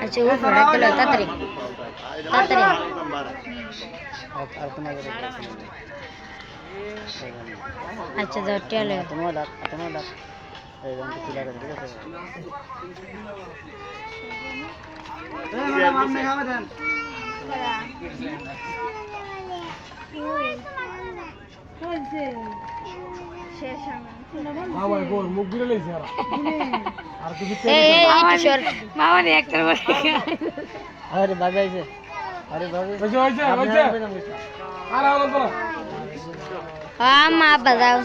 अच्छा वो बड़ा किलो तातरी तातरी अच्छा तो चलो তোমার এই রকম তুলা করে ঠিক আছে ম্যাডাম আপনি খাবে দেন আমার গোল মুখ ঘুরে লইছে আর কিছু এই টি-শার্ট মামা নে একটা বলে আরে বাবা আইছে আরে বাবা হইছে আর আলো তো हां मां बताओ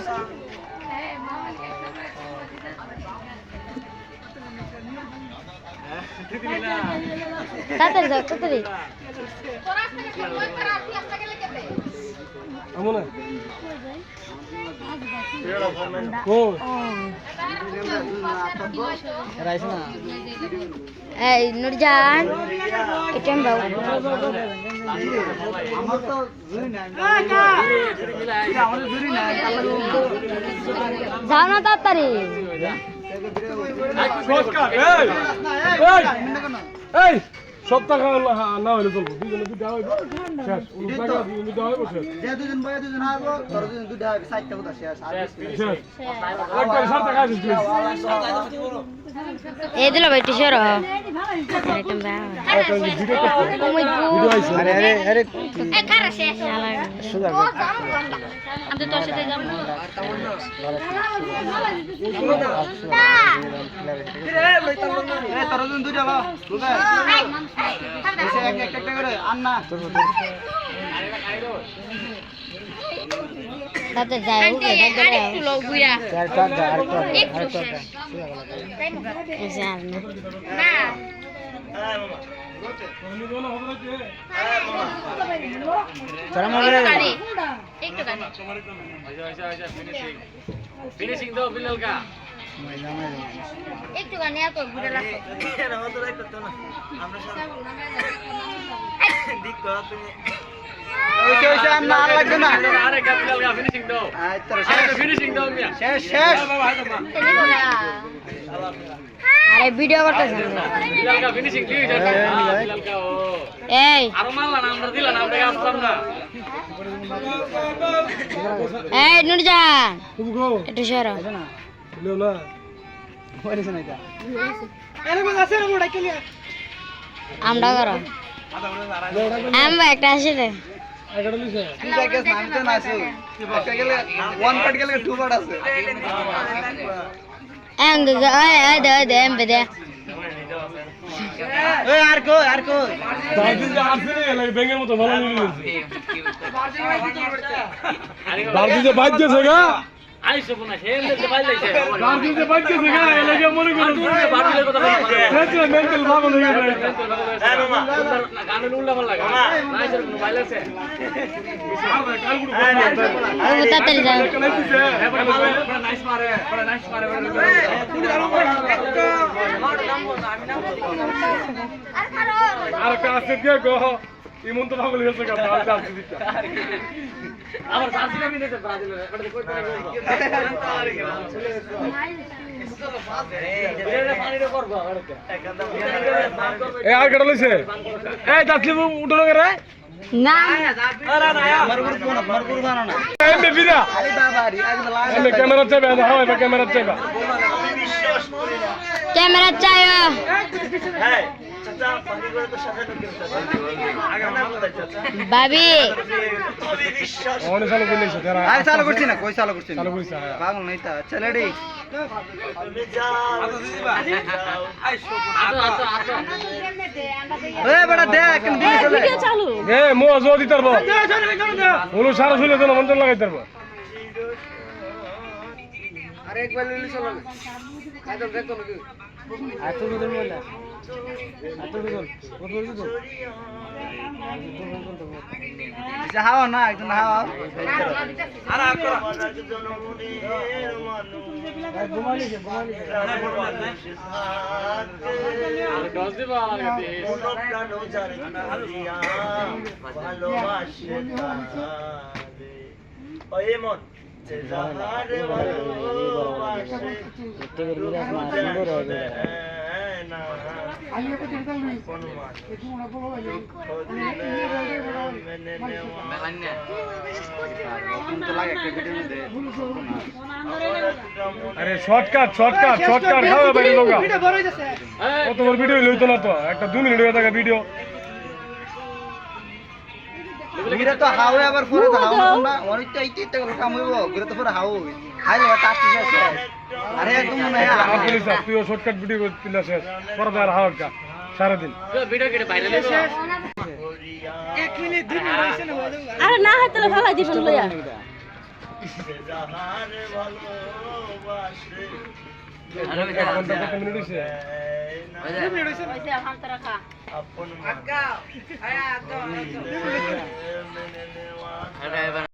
तातरी जाओ तातरी আমনে ও রাইছে না এই নুরজান কেটেম বাবু আমার তো জুরি নাই আমাদের জুরি নাই যাও না তাড়াতাড়ি নমস্কার এই সব টাকা না হইলে চলবো দুজনে দুটা হইব শেষ উনি টাকা দুটা হইব শেষ যে দুজন বয়া দুজন হারবো তোর দুজন দুটা হবে 60 টাকা শেষ শেষ একবার 60 টাকা দিছি এই দিলো ভাই টি-শার্ট কেটেম বাবু ভিডিও আইছে আরে আরে আরে এ খারা শেষ সুগার আমি তো তোর সাথে যাব না তোর দুজন দুটা বা সুগার এসে এক এক টাকা করে আন না তাতে যাও একটু লোক বুইরা চার চার আর তো জান না চলা মরে একটু গানি ফিনিশিং দাও বিল্লাল কা একটু গানি আর কই বুড়া লাগতো ওইসে ওইসে আর না লাগবে না আরে কা বিল্লাল কা ফিনিশিং দাও আচ্ছা আরে ফিনিশিং দাও মিয়া শেষ শেষ আরে ভিডিও করতেছেন বিল্লাল কা ফিনিশিং দিই যা বিল্লাল কা ও এই আর মারলা না আমরা দিলা না আমরা আসলাম না এই নুরজান তুমি গো একটু সরো না লিও না ওইসে না এটা আমরা করো আমরা একটা আসে দে এগারো লিছে ঠিক আছে নামতে না আছে একটা গেলে ওয়ান পার্ট গেলে টু পার্ট আছে এঙ্গ এই দে এমবে এই আর কো দাদি যে আসছে রে লাগে ব্যাঙের মতো ভালো নিয়ে দাদি যে বাইক গেছে গা আইছো না হেলতে বাইল লাইছে দাদি যে বাইক গেছে গা এ লাগে মনে করো বাতিলের কথা বলছো মেন্টাল ভালো হয়ে গেছে হ্যাঁ মামা গানে উল্লা ভাল লাগা নাই স্যার কোনো বাইল আছে ও তাড়াতাড়ি যাও বড় নাইস মারে আর কাছে দিয়ে গো ইমন তো পাগল হয়েছে গা আর কাছে দিতা আমার শাস্তি আমি দিতে ব্রাজিলের এটা কই করে বলবো এ আর কেডা লইছে এই দাসলি উঠলো রে না মারগুর বানা না এই বেবিরা আরে বাবা রে আগে লাগা এই ক্যামেরা চাইবে না হয় বা ক্যামেরা চাইবে ক্যামেরা চাইও হ্যাঁ চাচা পানি করে তো সাথে আগে না বলতে চাচা ভাবি ওনে চালু করে লইছে তেরা আরে চালু করছি না কই চালু করছি না চালু কইছে পাগল নাই তা চলে রে এ বড় দে কেন দিবি চলে ভিডিও চালু এ মো জোদি তারবো ওলো সারা শুলে তো মন্ত্র লাগাই তারবো আরে একবার লিলি চলো না কাজ দেখো নাকি আর তো দুদিন বললা আচ্ছা হাওয়া না একদম হাওয়া আরে শর্টকাট খাওয়া বাইরে লোকা কত বড় ভিডিও লইতো না তো একটা 2 মিনিট হয়ে থাকা ভিডিও ঘুরে তো হাওয়া আবার পরে তো হাওয়া না অনেক তো এইতে একটা কাম হইব ঘুরে তো পরে হাওয়া খাইলে টাটি শেষ আরে একদম মনে হয় আপনি স্যার তুইও শর্টকাট ভিডিও করছিস শেষ পরে আর হাওয়া কা সারাদিন ভিডিও কেটে বাইরে লইব 1 মিনিট 2 মিনিট হইছে না আরে না হয় তাহলে ভালো দিছেন লইয়া আরে কত মিনিট হইছে 2 মিনিট হইছে হইছে হাম তো রাখা আপন আজ্ঞা আয়া আজ্ঞা আরে